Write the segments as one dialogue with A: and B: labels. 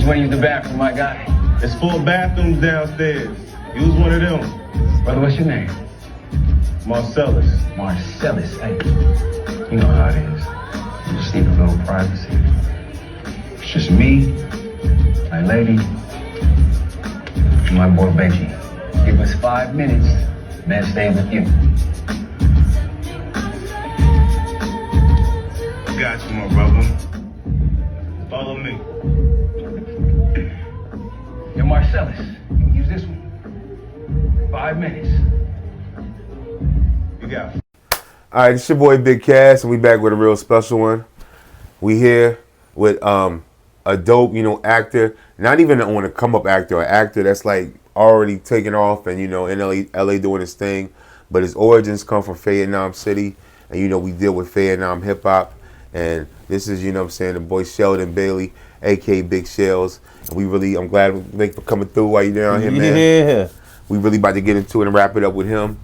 A: you want to use the bathroom, my guy?
B: It's full bathrooms downstairs. Use one of them.
A: Brother, what's your name?
B: Marcellus.
A: Marcellus. Hey, you know how it is. You just need a little privacy. It's just me, my lady, and my boy Benji. Give us 5 minutes, then stay with you.
B: Got you, my brother. Follow me.
A: Yo, Marcellus, you can use this one. 5 minutes.
B: You got it.
C: All right, it's your boy Big Cass, and we back with a real special one. We here with a dope, actor. Not even on a come-up actor, an actor that's like already taken off and, in LA doing his thing. But his origins come from Fayettenam City. And, we deal with Fayettenam hip-hop. And this is, the boy Sheldon Bailey, a.k.a. Big Shells. And I'm glad for coming through while you're down here, man.
D: Yeah.
C: We really about to get into it and wrap it up with him.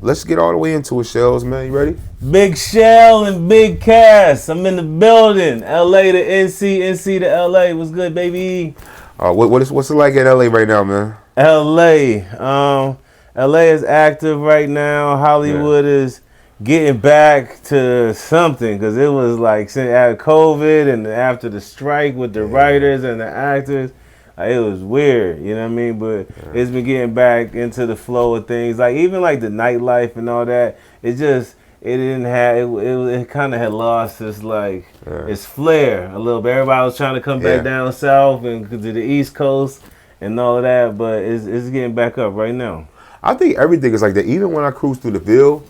C: Let's get all the way into it, Shells, man. You ready?
D: Big Shell and Big Cass. I'm in the building. LA to NC, NC to LA. What's good, baby?
C: What's it like in LA right now, man?
D: LA is active right now. Hollywood is getting back to something because it was like since after COVID and after the strike with the writers and the actors. It was weird, you know what I mean? But it's been getting back into the flow of things. Like even like the nightlife and all that. It kind of had lost its its flair a little bit. Everybody was trying to come back down south and to the East Coast and all of that, but it's getting back up right now.
C: I think everything is like that. Even when I cruise through the Ville,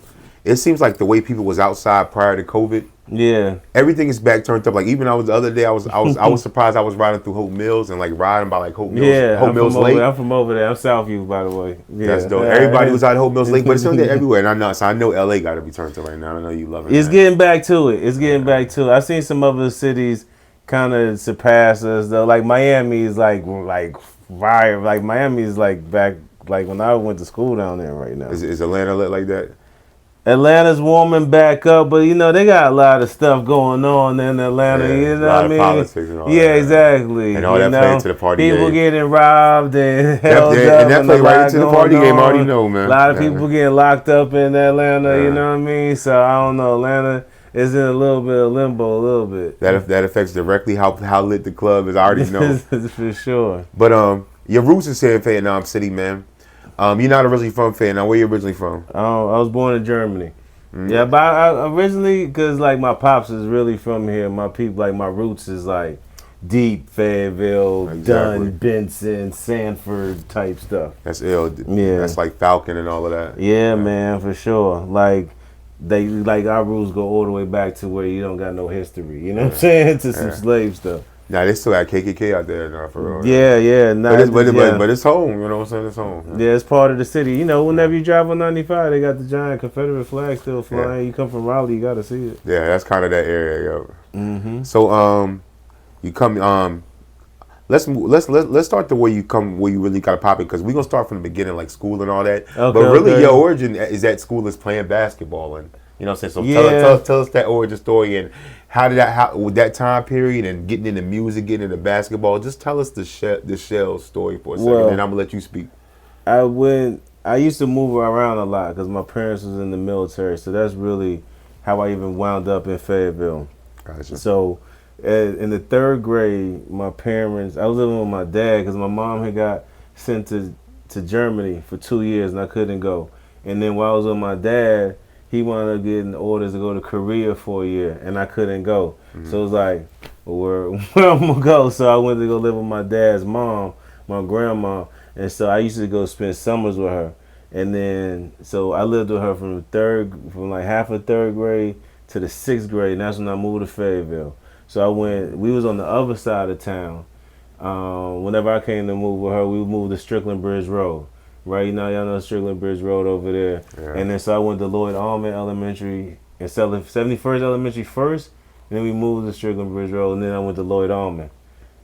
C: it seems like the way people was outside prior to COVID.
D: Yeah,
C: everything is back turned up. Like even the other day, I was surprised I was riding through Hope Mills and like riding by like Hope Mills.
D: Yeah,
C: Hope Mills Lake.
D: I'm from over there. I'm Southview, by the way. Yeah,
C: that's dope. Everybody was out Hope Mills Lake, but it's on there everywhere. And I know LA got to be turned up right now. I know you love it.
D: It's getting back to it. It's getting back to it. I've seen some other cities kind of surpass us though. Like Miami is like fire. Like Miami is like back like when I went to school down there right now.
C: Is Atlanta lit like that?
D: Atlanta's warming back up, but they got a lot of stuff going on in Atlanta. You know what I mean?
C: Politics and all
D: yeah,
C: that.
D: Exactly.
C: And all that playing to the party
D: People
C: game.
D: getting robbed and held up.
C: And that play right into the party game. I already know, man.
D: A lot of people getting locked up in Atlanta. You know what I mean? So I don't know. Atlanta is in a little bit of limbo, a little bit.
C: That affects directly how lit the club is. I already know.
D: For sure.
C: But your roots is here in Fayettenam City, man. You're not originally from Fayettenam. Where you originally from?
D: I was born in Germany. Mm-hmm. Yeah, but I originally, because like my pops is really from here. My people, like my roots is like deep Fayetteville, Dunn, Benson, Sanford type stuff.
C: That's ill.
D: Yeah.
C: That's like Falcon and all of that.
D: Yeah, man, for sure. Like our roots go all the way back to where you don't got no history. You know what I'm saying? To some slave stuff.
C: Nah, they still got KKK out there now for real.
D: Yeah.
C: But it's home, you know what I'm saying? It's home.
D: Yeah, it's part of the city. Whenever you drive on 95, they got the giant Confederate flag still flying. You come from Raleigh, you got to see it.
C: Yeah, that's kind of that area, yo.
D: Mm-hmm.
C: So, you come, let's start where you really got to pop it, because we're going to start from the beginning, like school and all that. Okay, but really, your origin is that school is playing basketball, and you know what I'm saying? So tell us that origin story, and with that time period and getting into music, getting into basketball. Just tell us the Shell story for a second, and I'm gonna let you speak.
D: I used to move around a lot because my parents was in the military, so that's really how I even wound up in Fayetteville.
C: Gotcha.
D: So in the 3rd grade, I was living with my dad because my mom had got sent to Germany for 2 years and I couldn't go. And then while I was with my dad, he wound up getting orders to go to Korea for a year, and I couldn't go. Mm-hmm. So it was like, where I'm going to go? So I went to go live with my dad's mom, my grandma, and so I used to go spend summers with her. And then, so I lived with her from like half of 3rd grade to the 6th grade, and that's when I moved to Fayetteville. So we was on the other side of town. Whenever I came to move with her, we moved to Strickland Bridge Road. Right now, y'all know Strickland Bridge Road over there. Yeah. And then so I went to Lloyd Almond Elementary and 71st Elementary first, and then we moved to Strickland Bridge Road, and then I went to Lloyd Almond.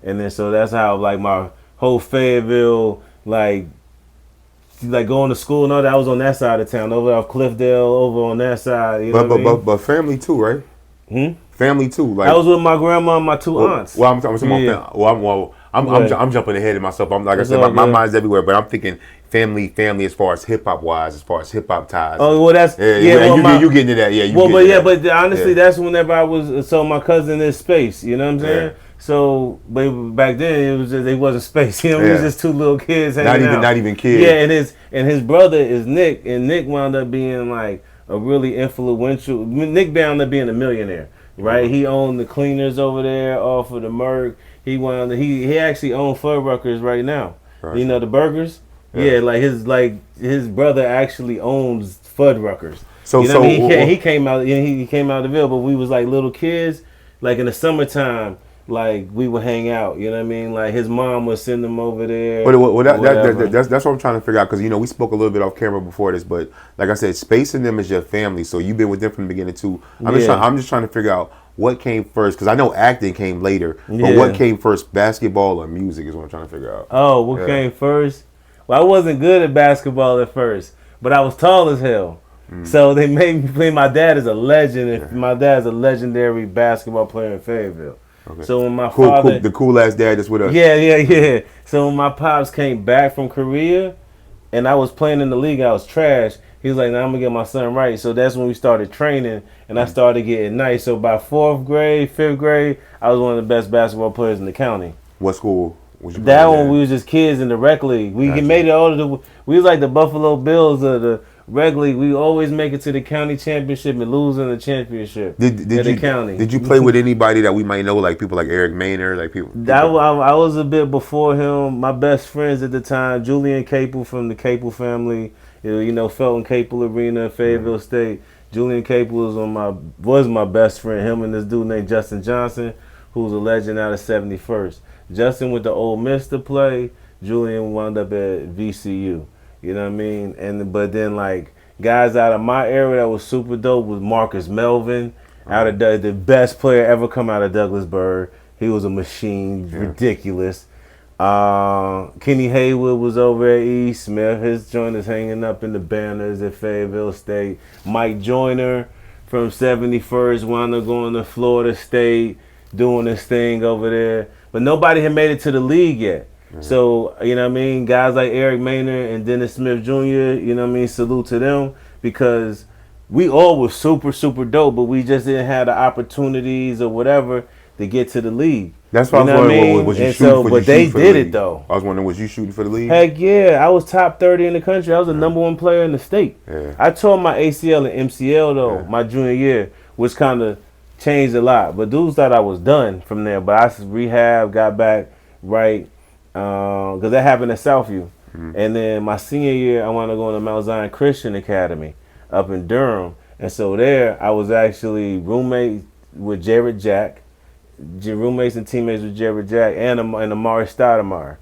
D: And then so that's how like my whole Fayetteville, like going to school and all that, I was on that side of town, over off Cliffdale, over on that side. You know
C: but family too, right? Family too. Like
D: I was with my grandma and my two aunts.
C: Well, I'm talking about. I'm jumping ahead of myself. Like I said, my mind's everywhere. But I'm thinking family as far as hip hop wise, as far as hip hop ties.
D: Oh well, that's
C: you getting to that? Yeah.
D: But honestly, that's whenever I was. So my cousin is space. You know what I'm saying? Yeah. So, but back then it wasn't space. You know, it was just two little kids hanging out.
C: Not even kids.
D: Yeah, and his brother is Nick, and Nick wound up being like a really influential. Nick wound up being a millionaire, right? He owned the cleaners over there off of the Merc. He actually owned Fuddruckers right now. Right. You know the burgers. Yeah, like his brother actually owns Fuddruckers. So, he came out. He came out of the Ville, but we was like little kids. Like in the summertime. Like we would hang out, you know what I mean? Like his mom would send them over there.
C: That's what I'm trying to figure out because we spoke a little bit off camera before this, but like I said, Space and them is your family, so you've been with them from the beginning too. I'm just trying to figure out what came first because I know acting came later, but what came first, basketball or music is what I'm trying to figure out.
D: Oh, what came first? Well, I wasn't good at basketball at first, but I was tall as hell. So they made me play. My dad is a legend, and my dad's a legendary basketball player in Fayetteville. Okay. So when my father,
C: the cool ass dad that's with us.
D: Yeah. So when my pops came back from Korea, and I was playing in the league, I was trash. He was like, "Now I'm gonna get my son right." So that's when we started training, and I started getting nice. So by 4th grade, 5th grade, I was one of the best basketball players in the county.
C: What school?
D: That one we was just kids in the rec league. We made it all to the. We was like the Buffalo Bills of the rec league. We always make it to the county championship and lose in the championship.
C: Did you play with anybody that we might know, like people like Eric Maynard, like people?
D: I was a bit before him. My best friends at the time, Julian Capel from the Capel family. You know, Felton Capel Arena, Fayetteville State. Julian Capel was my best friend. Him and this dude named Justin Johnson, who's a legend out of 71st. Justin went to Ole Miss to play. Julian wound up at VCU. You know what I mean? But then like guys out of my era that was super dope was Marcus Melvin, out of the best player ever come out of Douglasburg. He was a machine, ridiculous. Kenny Haywood was over at East Smith. His joint is hanging up in the banners at Fayetteville State. Mike Joyner from 71st wound up going to Florida State, doing his thing over there. But nobody had made it to the league yet. So, you know what I mean? Guys like Eric Maynard and Dennis Smith Jr., you know what I mean? Salute to them because we all were super, super dope, but we just didn't have the opportunities or whatever to get to the league.
C: That's why I was wondering, was you shooting for the league?
D: But they did it, though.
C: I was wondering, was you shooting for the league?
D: Heck yeah. I was top 30 in the country. I was the number 1 player in the state. Yeah. I tore my ACL and MCL, though, my junior year, which kind of changed a lot. But dudes thought I was done from there. But I rehab, got back right. Because that happened at Southview. And then my senior year, I wanted to go to Mount Zion Christian Academy up in Durham. And so there, I was actually roommates with Jared Jack, roommates and teammates with Jared Jack and Amari Stoudemire.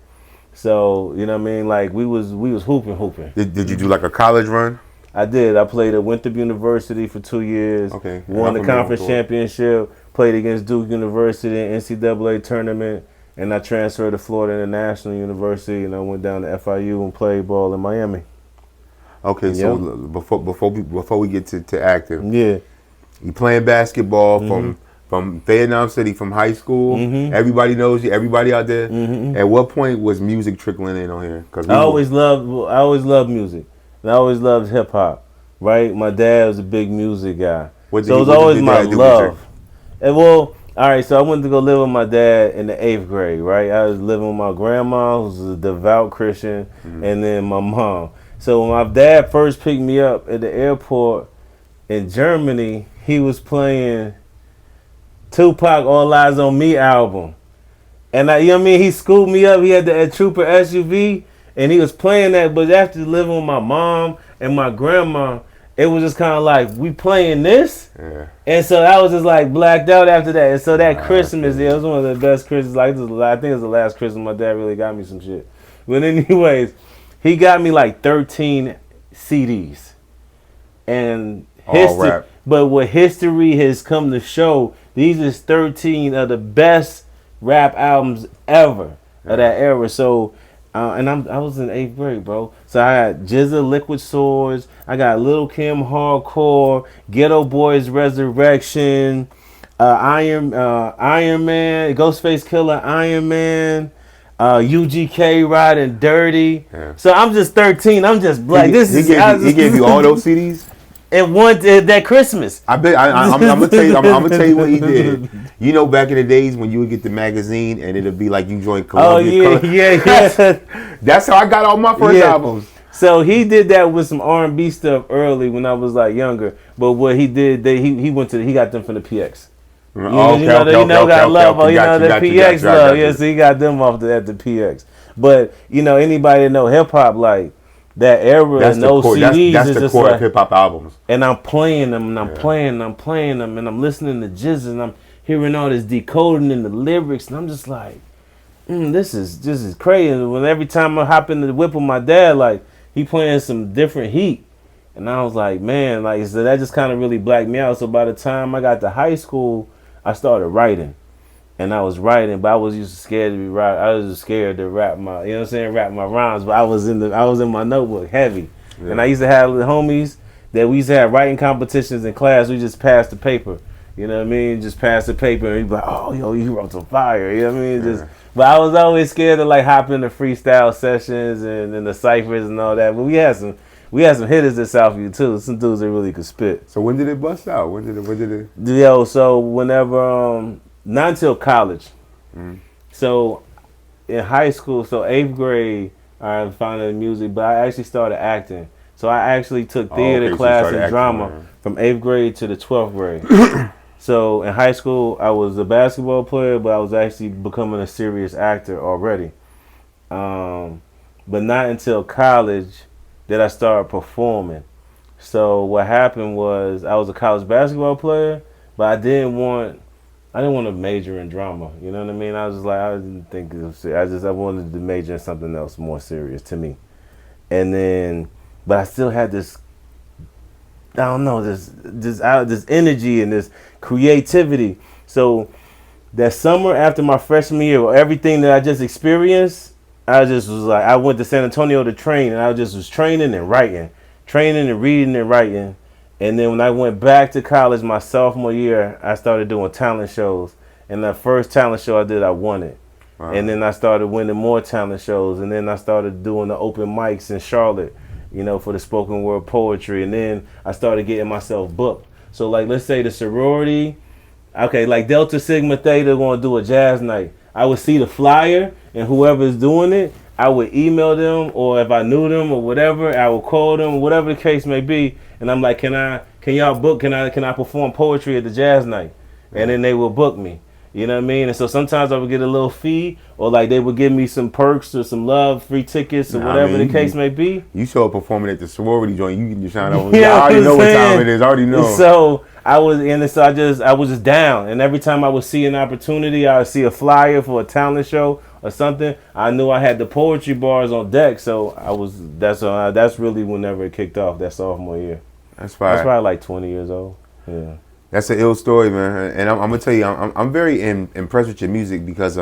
D: So, you know what I mean? Like, we was hooping.
C: Did you do like a college run?
D: I did. I played at Winthrop University for 2 years. Okay. Won the conference championship. Played against Duke University in NCAA tournament. And I transferred to Florida International University, and I went down to FIU and played ball in Miami.
C: Okay, so before we get to acting, you playing basketball from Fayettenam City, from high school. Everybody knows you. Everybody out there. At what point was music trickling in on here?
D: I always loved music. And I always loved hip hop. Right, my dad was a big music guy, so it was always my love. And well. All right, so I went to go live with my dad in the 8th grade, right? I was living with my grandma, who was a devout Christian, and then my mom. So when my dad first picked me up at the airport in Germany, he was playing Tupac All Eyes on Me album. And you know what I mean? He schooled me up. He had the Trooper SUV, and he was playing that. But after living with my mom and my grandma, it was just kind of like, we playing this? Yeah. And so I was just like blacked out after that. And so that Christmas, it was one of the best Christmas. I think it was the last Christmas my dad really got me some shit. But anyways, he got me like 13 CDs. And history, but what history has come to show, these is 13 of the best rap albums ever of that era. So, and I was in 8th grade, bro. So I had Jizza Liquid Swords. I got Lil' Kim Hardcore, Ghetto Boys Resurrection, Iron Man, Ghostface Killer, Iron Man, UGK riding dirty.
C: Yeah.
D: So I'm just 13. I'm just like
C: He gave you all those CDs.
D: And one that Christmas.
C: I bet I'm gonna tell you. I'm gonna tell you what he did. You know, back in the days when you would get the magazine and it'd be like you joined Columbia.
D: Oh yeah.
C: That's how I got all my first albums.
D: So he did that with some R&B stuff early when I was like younger. But what he did, he got them from the PX. You know, got love. Oh, you know the PX love. Yeah, so he got them off at the PX. But you know, anybody that know hip hop, like that era and those CDs,
C: that's the core of hip hop albums.
D: And I'm playing them, and I'm playing them, and I'm listening to Jizz, and I'm hearing all this decoding in the lyrics, and I'm just like, this is crazy. When every time I hop in the whip with my dad, like he playing some different heat, and I was like, man, like so that just kind of really blacked me out. So by the time I got to high school, I started writing, and I was writing, but I was used to scared to be right. I was just scared to rap my, you know what I'm saying, rap my rhymes. But I was in my notebook heavy, and I used to have the homies that we used to have writing competitions in class. We just passed the paper, you know what I mean? Just pass the paper, and you'd be like, oh, yo, you wrote some fire, you know what I mean? Just, but I was always scared to like hop into freestyle sessions and the ciphers and all that. But we had some hitters at Southview too. Some dudes that really could spit.
C: So when did it bust out? When did it?
D: Yo, so whenever, not until college. So in high school, so 8th grade, I found out music, but I actually started acting. So I actually took theater class and drama from 8th grade to the 12th grade. So in high school, I was a basketball player, but I was actually becoming a serious actor already. But not until college that I started performing. So what happened was I was a college basketball player, but I didn't want to major in drama. You know what I mean? I was just like, I didn't think it was, I wanted to major in something else more serious to me. And then, but I still had this, I don't know, this energy and this creativity. So that summer after my freshman year, everything that I just experienced, I just was like, I went to San Antonio to train, and I just was training and writing, training and reading and writing. And then when I went back to college my sophomore year, I started doing talent shows. And the first talent show I did, I won it. Wow. And then I started winning more talent shows. And then I started doing the open mics in Charlotte, you know, for the spoken word poetry. And then I started getting myself booked. So like, let's say the sorority, okay, like Delta Sigma Theta want to do a jazz night. I would see the flyer, and whoever's doing it, I would email them, or if I knew them or whatever, I would call them, whatever the case may be. And I'm like, can y'all book, can I perform poetry at the jazz night? And then they will book me. You know what I mean? And so sometimes I would get a little fee, or like they would give me some perks or some love, free tickets, or whatever the case may be.
C: You saw it performing at the sorority joint, you can just shine over. I already know what time it is. I already know.
D: So I was just down, and every time I would see an opportunity, I would see a flyer for a talent show or something, I knew I had the poetry bars on deck. So that's really whenever it kicked off, that sophomore year.
C: That's fine.
D: That's probably like 20 years old. Yeah.
C: That's an ill story, man. And I'm gonna tell you, I'm very impressed with your music because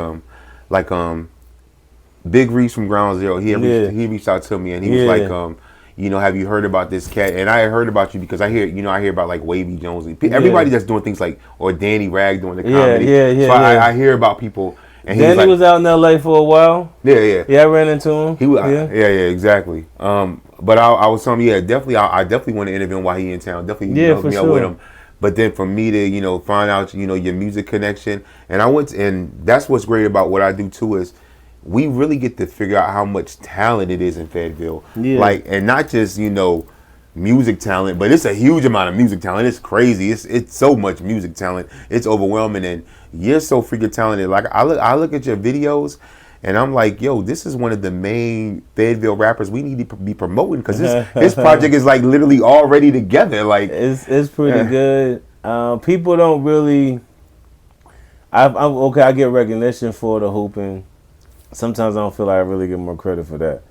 C: Big Reese from Ground Zero, he reached out to me and he was like, you know, have you heard about this cat? And I heard about you because I hear about like Wavy Jones, everybody that's doing things like, or Danny Rag doing the comedy. I hear about people. And
D: Danny was out in LA for a while.
C: Yeah,
D: I ran into him.
C: Exactly. But I was telling him, I definitely want to interview him while he in town. Definitely hook me up with him. But then for me to, you know, find out, you know, your music connection, and and that's what's great about what I do too is we really get to figure out how much talent it is in Fayetteville. Yeah. Like, and not just, you know, music talent, but it's a huge amount of music talent. It's crazy. It's so much music talent. It's overwhelming, and you're so freaking talented. Like I look at your videos, and I'm like, yo, this is one of the main Fayetteville rappers we need to be promoting because this project is like literally already together. Like
D: it's pretty good. People don't really. I get recognition for the hooping. Sometimes I don't feel like I really get more credit for that.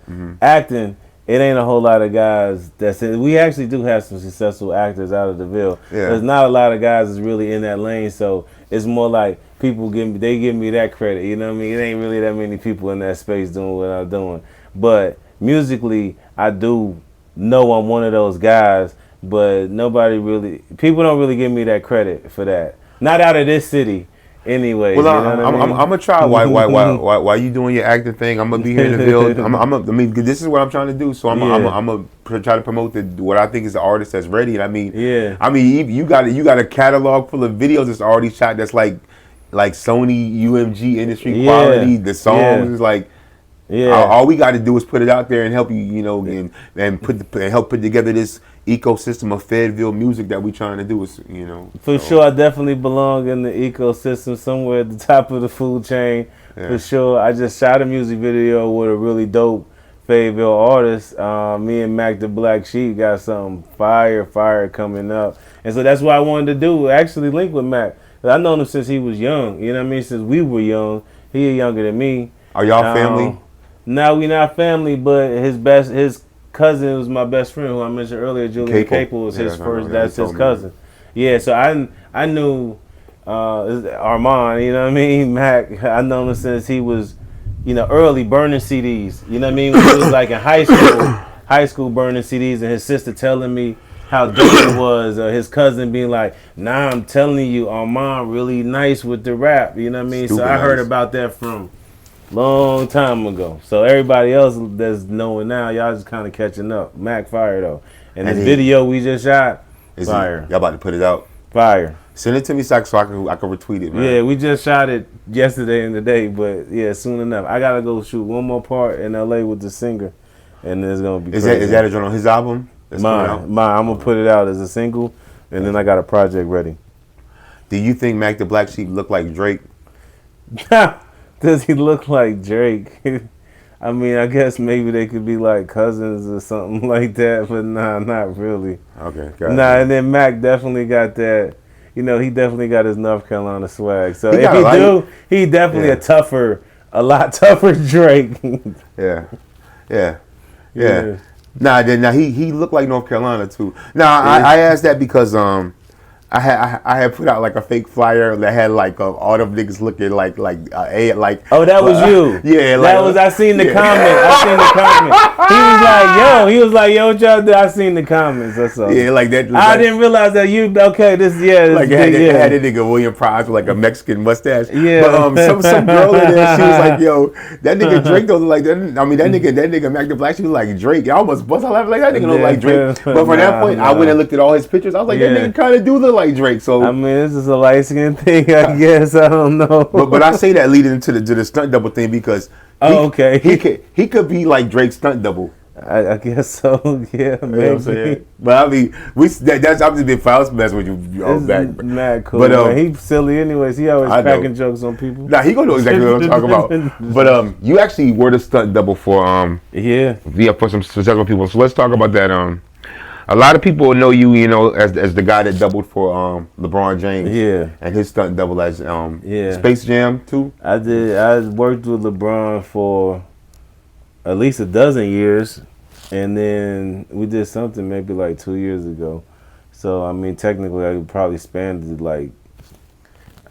D: Acting, it ain't a whole lot of guys that's in. We actually do have some successful actors out of the Ville. Yeah. There's not a lot of guys that's really in that lane, so it's more like people give me that credit. You know what I mean? It ain't really that many people in that space doing what I'm doing. But musically, I do know I'm one of those guys, but people don't really give me that credit for that. Not out of this city. Anyway,
C: Well,
D: you know what I mean?
C: I'm gonna try. Why you doing your acting thing? I'm gonna be here in the Ville. I mean, this is what I'm trying to do. So I'm gonna try to promote what I think is the artist that's ready. And I mean, you got a catalog full of videos that's already shot. That's like Sony UMG industry quality. The songs is like. Yeah. All we got to do is put it out there and help you, and help put together this ecosystem of Fayetteville music that we trying to do. Is
D: For sure, I definitely belong in the ecosystem somewhere at the top of the food chain. Yeah. For sure, I just shot a music video with a really dope Fayetteville artist. Me and Mac the Black Sheep got some fire coming up, and so that's what I wanted to do. Actually, link with Mac. I known him since he was young. You know what I mean? Since we were young, he younger than me.
C: Are y'all family?
D: No, we not family, but his cousin was my best friend, who I mentioned earlier. Julian Capel was his first. That's his cousin. Yeah, so I knew Armand. You know what I mean? Mac. I known him since he was, early burning CDs. You know what I mean? When he was like in high school burning CDs, and his sister telling me how dope it was. His cousin being like, "Nah, I'm telling you, Armand really nice with the rap." You know what I mean? So I heard about that from. Long time ago. So everybody else that's knowing now, y'all just kind of catching up. Mac fire though. And this video we just shot, fire.
C: Y'all about to put it out?
D: Fire.
C: Send it to me so I can retweet it, man.
D: Yeah, we just shot it yesterday and today, but yeah, soon enough. I gotta go shoot one more part in LA with the singer, and then it's gonna be. Is
C: that a joint on his album?
D: Mine. I'm gonna put it out as a single, and then I got a project ready.
C: Do you think Mac the Black Sheep look like Drake?
D: Does he look like Drake? I mean, I guess maybe they could be like cousins or something like that, but nah, not really.
C: Okay,
D: got it. And then Mac definitely got that. He definitely got his North Carolina swag. So he definitely a lot tougher Drake.
C: Yeah. Nah, he looked like North Carolina too. Nah, I asked that because I had put out like a fake flyer that had like all them niggas looking like.
D: Oh, that was you.
C: Yeah,
D: I seen the comment. He was like, yo, what y'all do? I seen the comments. That's all.
C: Yeah, like that.
D: I didn't realize that you. Okay, this
C: like had a nigga William Price with like a Mexican mustache.
D: Yeah,
C: but some girl in there, she was like, yo, that nigga Drake don't look like that. I mean, that nigga Mac the Black, she was like Drake. I almost bust out laughing like that nigga look like Drake. But from that point, I went and looked at all his pictures. I was like, that nigga kind of do look like Drake. So
D: I mean, this is a light skin thing, I guess. I don't know.
C: But I say that leading into the stunt double thing because he could be like Drake's stunt double.
D: I guess so. Yeah, maybe.
C: You know what I'm saying? But I mean, that's I'm just been foul messing with you back.
D: Mad cool. But he's silly anyways. He always cracking jokes on people.
C: Nah, he gonna know exactly what I'm talking about. But you actually were the stunt double for for some successful people. So let's talk about that. A lot of people know you, as the guy that doubled for LeBron James.
D: Yeah.
C: And his stunt double as Space Jam too.
D: I did. I worked with LeBron for at least a dozen years, and then we did something maybe like 2 years ago. So I mean, technically, I could probably spanned like,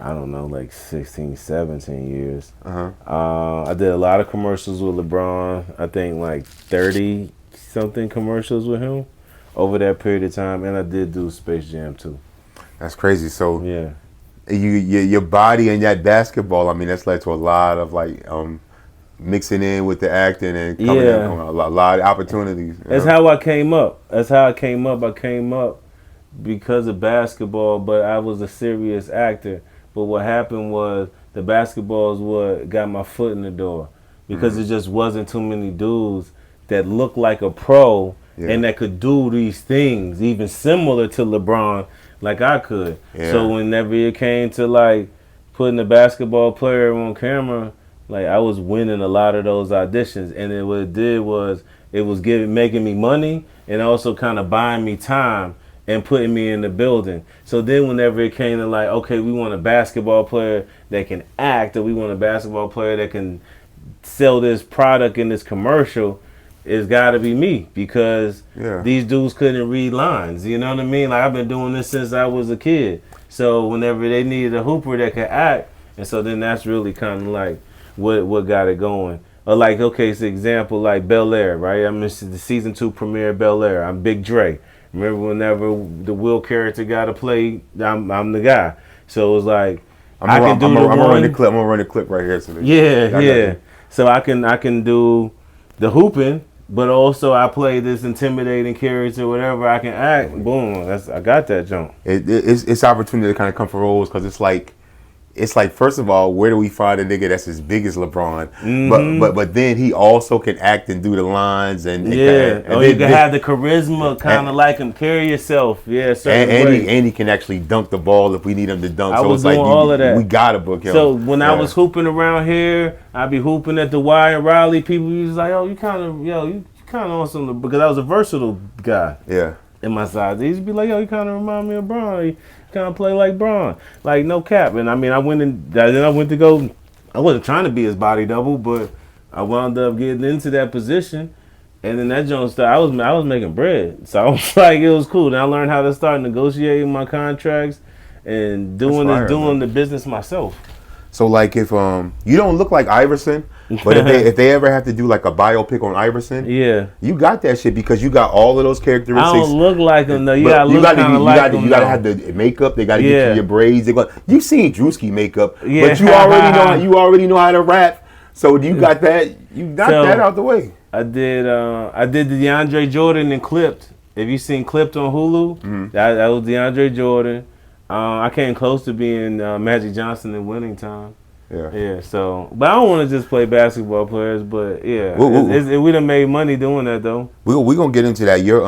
D: I don't know, like 16, 17 years. I did a lot of commercials with LeBron. I think like 30 something commercials with him over that period of time, and I did do Space Jam too.
C: That's crazy. So your body and that basketball, I mean, that's led to a lot of like mixing in with the acting and coming in on a lot of opportunities.
D: That's how I came up. I came up because of basketball, but I was a serious actor. But what happened was the basketball is what got my foot in the door, because it just wasn't too many dudes that looked like a pro and that could do these things, even similar to LeBron, like I could. Yeah. So whenever it came to like putting a basketball player on camera, like I was winning a lot of those auditions, and what it did was it was making me money and also kind of buying me time and putting me in the building. So then whenever it came to like, okay, we want a basketball player that can act, or we want a basketball player that can sell this product in this commercial, it's got to be me, because these dudes couldn't read lines. You know what I mean? Like, I've been doing this since I was a kid. So whenever they needed a hooper that could act, and so then that's really kind of like what got it going. Or like, okay, it's an example like Bel Air, right? I mean, the season 2 premiere of Bel Air. I'm Big Dre. Remember whenever the Will character got to play, I'm the guy. So it was like
C: I'm gonna run the clip. I'm gonna run the clip right here. So
D: yeah. So I can do the hooping, but also I play this intimidating character, whatever I can act. Boom, I got that jump.
C: It's opportunity to kind of come for roles because it's like first of all, where do we find a nigga that's as big as LeBron? But then he also can act and do the lines and
D: you can have the charisma, kind of like him, carry yourself,
C: and he can actually dunk the ball if we need him to dunk.
D: I was doing all of that.
C: We gotta book him.
D: So when I was hooping around here, I'd be hooping at the Y and Raleigh. People was like, "Oh, you kind of awesome," because I was a versatile guy.
C: Yeah.
D: In my size, they used to be like, "Yo, you kind of remind me of Bron. You kind of play like Bron, like no cap." And I mean, I went to go. I wasn't trying to be his body double, but I wound up getting into that position, and then that joint started. I was making bread, so I was like, it was cool. Then I learned how to start negotiating my contracts and doing the business myself.
C: So like, if you don't look like Iverson. But if they ever have to do like a biopic on Iverson, you got that shit because you got all of those characteristics.
D: I don't look like him though. You gotta look kind of like him.
C: You gotta have the makeup. They gotta get you your braids. You've seen Drewski makeup, but you already know how to rap. So you got that. You got that out the way.
D: I did the DeAndre Jordan and Clipped. If you seen Clipped on Hulu, that was DeAndre Jordan. I came close to being Magic Johnson in Winning Time. Yeah. So, but I don't want to just play basketball players. But we done made money doing that though.
C: We gonna get into that. Your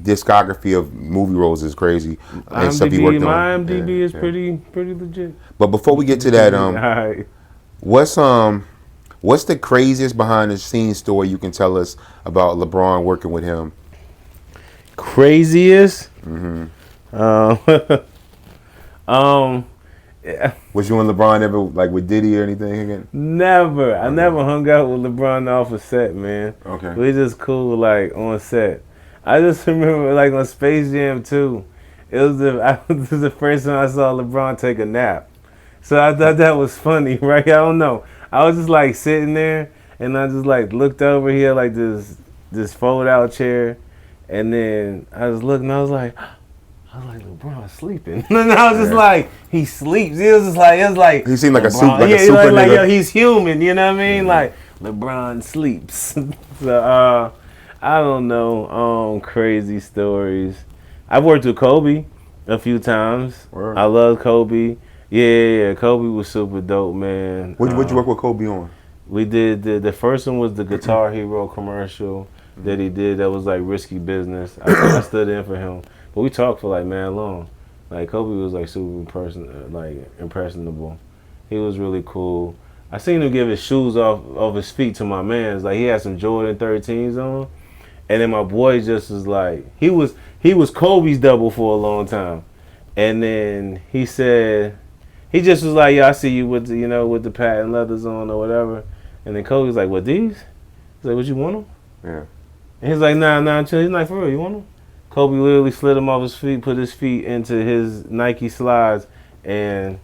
C: discography of movie roles is crazy. And stuff you worked on.
D: My IMDb is pretty legit.
C: But before we get to that,
D: right.
C: what's the craziest behind the scenes story you can tell us about LeBron working with him?
D: Craziest.
C: Was you and LeBron ever like with Diddy or anything again?
D: Never. I never hung out with LeBron off a set, man.
C: Okay.
D: We just cool like on set. I just remember like on Space Jam 2, it was the first time I saw LeBron take a nap. So I thought that was funny, right? I don't know. I was just like sitting there and I just like looked over here like this fold out chair, and then I was looking, I was like, LeBron's sleeping. And I was just like, he sleeps. It was like
C: he seemed like
D: LeBron,
C: a super nigga.
D: Yo, he's human, you know what I mean? Like LeBron sleeps. So I don't know, crazy stories. I've worked with Kobe a few times.
C: Word.
D: I love Kobe. Yeah, Kobe was super dope, man.
C: What'd you work with Kobe on?
D: We did the first one was the Guitar Hero commercial that he did. That was like risky business. I stood in for him. But we talked for like mad long. Like Kobe was like super impressionable. He was really cool. I seen him give his shoes off his feet to my mans. Like he had some Jordan 13s on, and then my boy just was like he was Kobe's double for a long time, and then he said he just was like, yeah, I see you with the patent leathers on or whatever, and then Kobe's like, what these? He's like, what, you want them?
C: Yeah.
D: And he's like, nah, chill. He's like, for real, you want them? Kobe literally slid him off his feet, put his feet into his Nike slides, and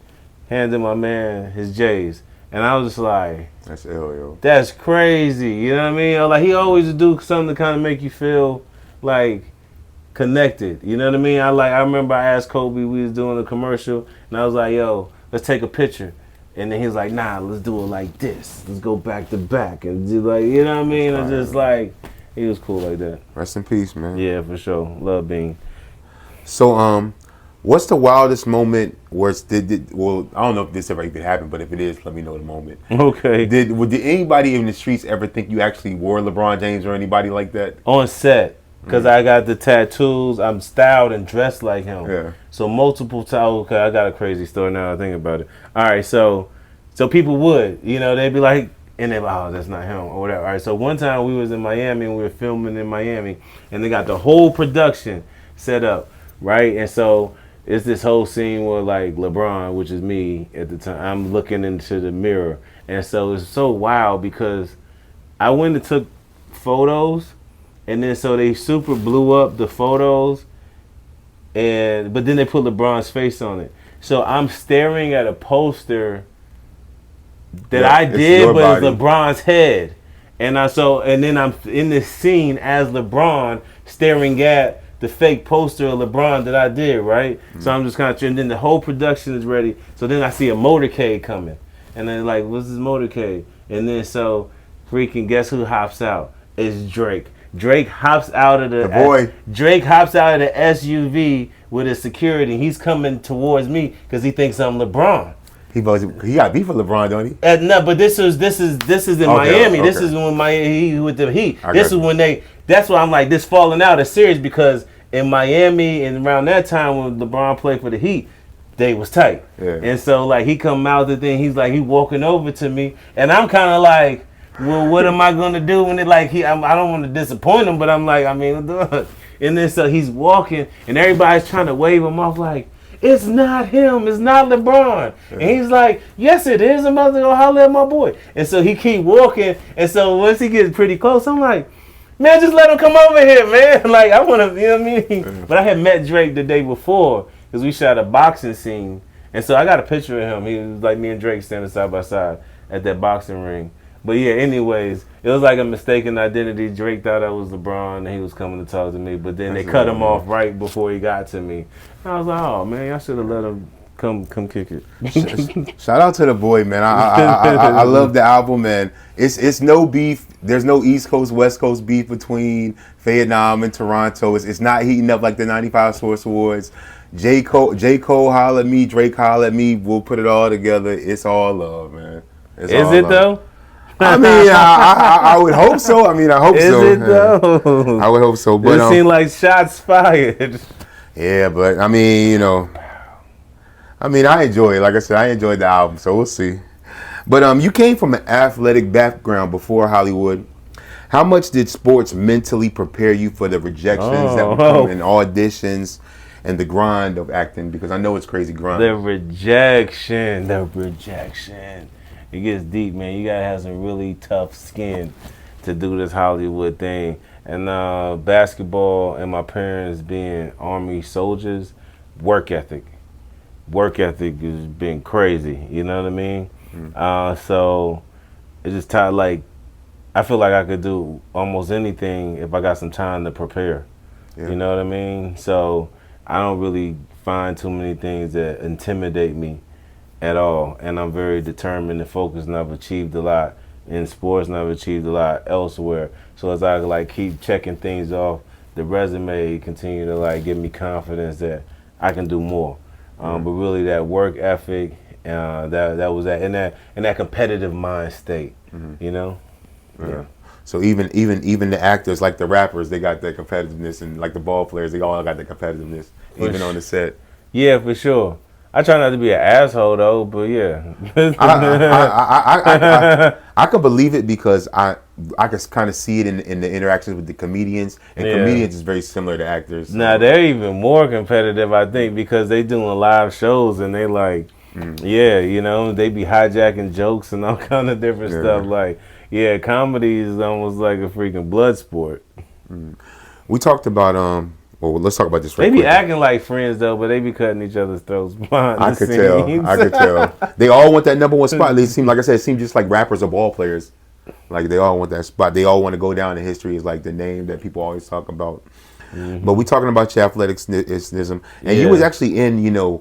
D: handed my man his J's. And I was just like,
C: that's ill, yo.
D: That's crazy. You know what I mean? Like he always would do something to kind of make you feel like connected. You know what I mean? I remember I asked Kobe, we was doing a commercial, and I was like, yo, let's take a picture. And then he was like, nah, let's do it like this. Let's go back to back and do like, you know what I mean? It's just like, he was cool like that.
C: Rest in peace, man.
D: Yeah, for sure. Love Bean.
C: So, what's the wildest moment where well, I don't know if this ever even happened, but if it is, let me know the moment.
D: Okay.
C: Did anybody in the streets ever think you actually wore LeBron James or anybody like that?
D: On set, because I got the tattoos. I'm styled and dressed like him.
C: Yeah.
D: So multiple times. Okay, I got a crazy story now I think about it. All right, so people would, they'd be like, and they're like, oh, that's not him or whatever. All right, so one time we was in Miami and we were filming in Miami, and they got the whole production set up, right? And so it's this whole scene where like LeBron, which is me at the time, I'm looking into the mirror. And so it's so wild because I went and took photos, and then so they super blew up the photos, but then they put LeBron's face on it. So I'm staring at a poster that I did, but it's LeBron's head. And then I'm in this scene as LeBron staring at the fake poster of LeBron that I did, right? So I'm just kind of, and then the whole production is ready. So then I see a motorcade coming, and then like, what's this motorcade? And then so, freaking guess who hops out? It's Drake. Drake hops out of Drake hops out of the SUV with his security. He's coming towards me because he thinks I'm LeBron.
C: He got beef with LeBron, don't he?
D: No, but this is in Miami. Okay. This is when he with the Heat. This is when that's why I'm like, this falling out is serious, because in Miami and around that time when LeBron played for the Heat, they was tight. Yeah. And so like he come out the thing, he's like, he walking over to me, and I'm kind of like, well, what am I gonna do when it like I don't want to disappoint him, but I'm like, I mean, and then so he's walking, and everybody's trying to wave him off like, it's not him, it's not LeBron. Yeah. And he's like, yes it is, I'm about to go holler at my boy. And so he keep walking, and so once he gets pretty close, I'm like, man, just let him come over here, man. Like, I want to, you know what I mean? Yeah. But I had met Drake the day before, because we shot a boxing scene. And so I got a picture of him. He was like me and Drake standing side by side at that boxing ring. But yeah, anyways, it was like a mistaken identity. Drake thought I was LeBron, and he was coming to talk to me. But then they cut him off right before he got to me. And I was like, oh, man, I should have let him come kick it.
C: Shout out to the boy, man. I love the album, man. It's no beef. There's no East Coast, West Coast beef between Fayettenam and Toronto. It's not heating up like the 95 Source Awards. J. Cole holla at me, Drake holla at me. We'll put it all together. It's all love, man.
D: Is it though?
C: I mean, I would hope so. I hope so.
D: Is it though?
C: I would hope so. But
D: it seemed like shots fired.
C: Yeah, but I mean, I enjoy it. Like I said, I enjoyed the album, so we'll see. But you came from an athletic background before Hollywood. How much did sports mentally prepare you for the rejections that would come in auditions and the grind of acting? Because I know it's crazy grind.
D: The rejection. It gets deep, man. You gotta have some really tough skin to do this Hollywood thing. And basketball and my parents being Army soldiers, work ethic has been crazy. You know what I mean? So it's just like, I feel like I could do almost anything if I got some time to prepare. Yeah. You know what I mean? So I don't really find too many things that intimidate me at all, and I'm very determined and focused, and I've achieved a lot in sports, and I've achieved a lot elsewhere. So as I like keep checking things off, the resume continue to like give me confidence that I can do more. But really, that work ethic, that was that, and that competitive mind state, you know. Yeah.
C: So even the actors, like the rappers, they got that competitiveness, and like the ball players, they all got the competitiveness, even on the set.
D: Yeah, for sure. I try not to be an asshole though, but yeah.
C: I could believe it because I can kind of see it in the interactions with the comedians, and comedians is very similar to actors. So.
D: Now they're even more competitive, I think, because they doing live shows and they like, they be hijacking jokes and all kind of different stuff. Like, comedy is almost like a freaking blood sport.
C: We talked about well, let's talk about this right
D: quick. They be
C: quick.
D: acting like friends, though, but they be cutting each other's throats behind the scenes.
C: I could tell. They all want that number one spot. They seem, like I said, just like rappers or ball players. Like, they all want that spot. They all want to go down in history as, like, the name that people always talk about. But we talking about your athleticism. And you was actually in,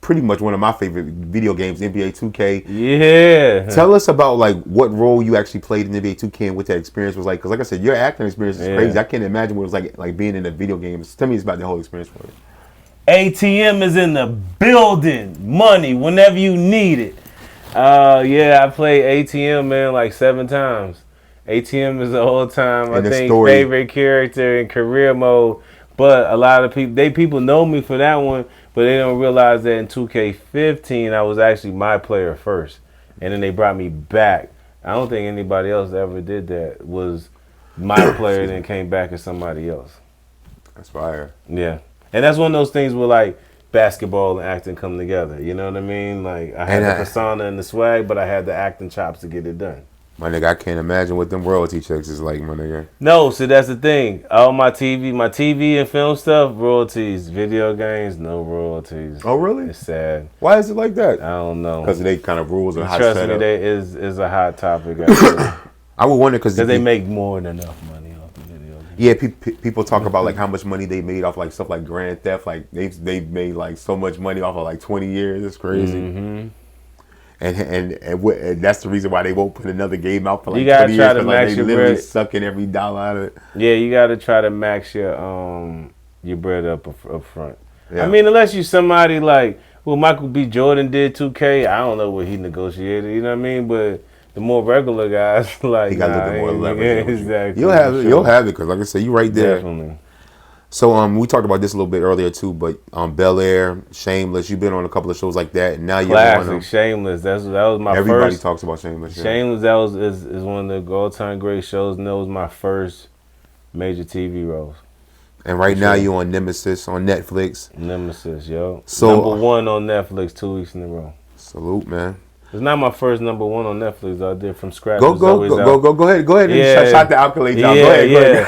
C: pretty much one of my favorite video games, NBA 2K.
D: Yeah.
C: Tell us about like what role you actually played in NBA 2K and what that experience was like. Because like I said, your acting experience is crazy. I can't imagine what it was like being in a video game. Tell me about the whole experience for you.
D: ATM is in the building. Money whenever you need it. I played ATM, man, like 7 times. ATM is the whole time, I think, favorite character in career mode. But a lot of people know me for that one. But they don't realize that in 2K15, I was actually my player first. And then they brought me back. I don't think anybody else ever did that, was my player and then came back as somebody else.
C: That's fire.
D: Yeah. And that's one of those things where, like, basketball and acting come together. You know what I mean? Like, I had the persona and the swag, but I had the acting chops to get it done.
C: My nigga, I can't imagine what them royalty checks is like, my nigga.
D: No, so that's the thing. All my TV and film stuff, royalties. Video games, no royalties.
C: Oh, really?
D: It's sad.
C: Why is it like that?
D: I don't know.
C: Because they kind of rules on how to
D: set
C: up.
D: Trust me, is a hot topic.
C: I would wonder because
D: they make more than enough money off the video
C: Yeah, people talk about like how much money they made off like stuff like Grand Theft. Like they've made like so much money off of like 20 years. It's crazy.
D: Mm-hmm.
C: And that's the reason why they won't put another game out for like
D: You gotta
C: 20
D: try
C: years.
D: to
C: 'Cause,
D: max
C: like, they
D: your
C: literally
D: bread.
C: sucking every dollar out of it.
D: Yeah, you got to try to max your bread up front.
C: Yeah.
D: I mean, unless you somebody like Michael B. Jordan did 2K. I don't know what he negotiated. You know what I mean? But the more regular guys, like
C: He got a little bit more leverage.
D: Yeah, exactly.
C: You'll have it. You'll have it because, like I said, you right there.
D: Definitely.
C: So we talked about this a little bit earlier too, but Bel Air, Shameless, you've been on a couple of shows like that, and now you're on
D: Classic Shameless. That was my
C: Everybody
D: first.
C: talks about Shameless. Yeah.
D: Shameless. Is one of the all-time great shows, and that was my first major TV roles.
C: And right now you're on Nemesis on Netflix.
D: Nemesis, yo.
C: So
D: #1 on Netflix 2 weeks in a row.
C: Salute, man.
D: It's not my first #1 on Netflix. I did from scratch.
C: Go ahead and shout the accolades out. Go ahead.
D: We did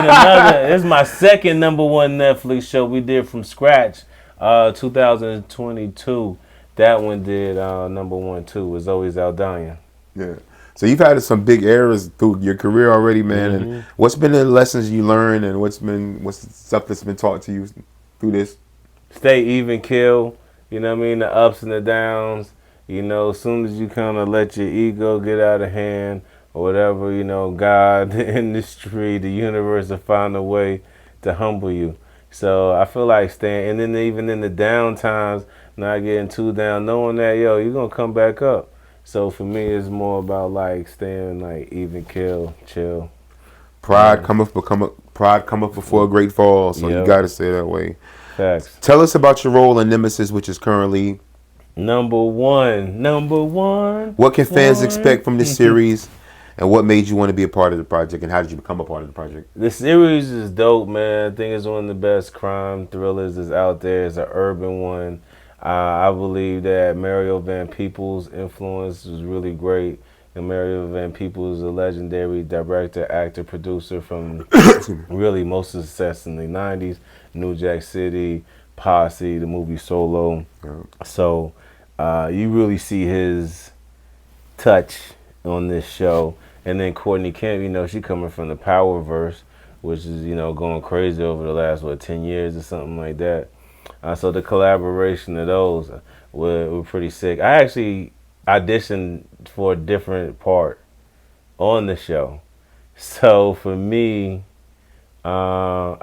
D: another. This is my second #1 Netflix show. We did from scratch, 2022. That one did #1 too. Was Always Aldania.
C: Yeah. So you've had some big eras through your career already, man.
D: Mm-hmm.
C: And what's been the lessons you learned, and what's the stuff that's been taught to you through this?
D: Stay even, kill. You know what I mean? The ups and the downs. You know, as soon as you kind of let your ego get out of hand or whatever, you know, God, the industry, the universe will find a way to humble you. So I feel like staying, and then even in the down times, not getting too down, knowing that, yo, you're going to come back up. So for me, it's more about like staying like even, kill, chill.
C: Pride cometh before a great fall, so you got to stay that way.
D: Facts.
C: Tell us about your role in Nemesis, which is currently
D: #1.
C: What can fans expect from this series, and what made you want to be a part of the project, and how did you become a part of the project?
D: The series is dope, man. I think it's one of the best crime thrillers that's out there. It's an urban one. I believe that Mario Van Peebles' influence was really great. And Mario Van Peebles is a legendary director, actor, producer from really most of the success in the 90s. New Jack City, Posse, the movie Solo.
C: Yeah.
D: So you really see his touch on this show. And then Courtney Kemp, you know, she coming from the Powerverse, which is, you know, going crazy over the last, 10 years or something like that. So the collaboration of those were pretty sick. I actually auditioned for a different part on the show. So for me, I